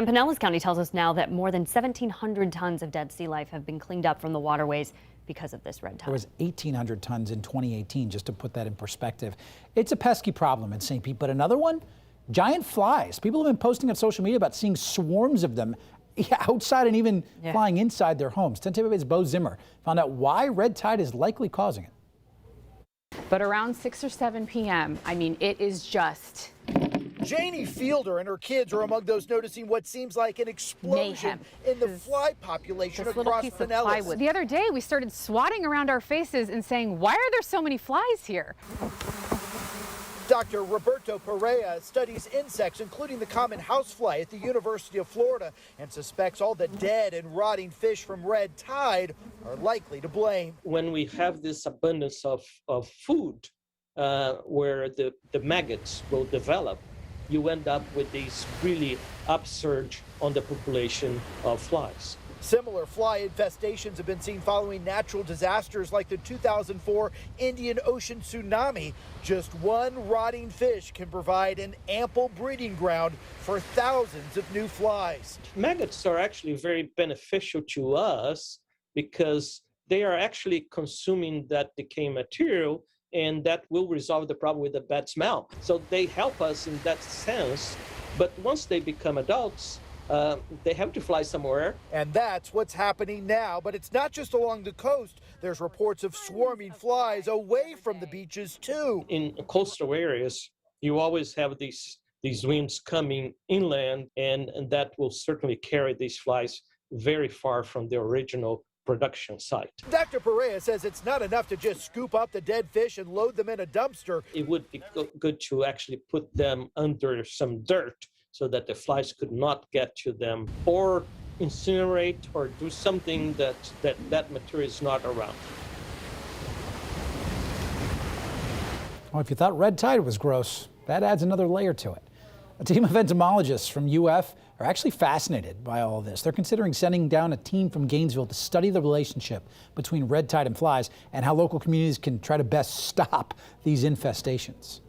And Pinellas County tells us now that more than 1,700 tons of dead sea life have been cleaned up from the waterways because of this red tide. There was 1,800 tons in 2018, just to put that in perspective. It's a pesky problem in St. Pete, but another one, giant flies. People have been posting on social media about seeing swarms of them outside and even flying inside their homes. 10 TV's Bo Zimmer found out why red tide is likely causing it. But around 6 or 7 p.m., I mean, it is just Janie Fielder and her kids are among those noticing what seems like an explosion in the fly population across Pinellas. The other day, we started swatting around our faces and saying, why are there so many flies here? Dr. Roberto Peraira studies insects, including the common housefly at the University of Florida, and suspects all the dead and rotting fish from red tide are likely to blame. When we have this abundance of food where the maggots will develop, you end up with these really upsurge on the population of flies. Similar fly infestations have been seen following natural disasters like the 2004 Indian Ocean tsunami. Just one rotting fish can provide an ample breeding ground for thousands of new flies. Maggots are actually very beneficial to us because they are actually consuming that decaying material, and that will resolve the problem with the bad smell. So they help us in that sense, but once they become adults, they have to fly somewhere. And that's what's happening now, but it's not just along the coast. There's reports of swarming flies away from the beaches too. In coastal areas, you always have these winds coming inland, and that will certainly carry these flies very far from the original production site. Dr. Peraira says it's not enough to just scoop up the dead fish and load them in a dumpster. It would be good to actually put them under some dirt so that the flies could not get to them, or incinerate or do something that material is not around. Well, if you thought red tide was gross, that adds another layer to it. A team of entomologists from UF are actually fascinated by all of this. They're considering sending down a team from Gainesville to study the relationship between red tide and flies and how local communities can try to best stop these infestations.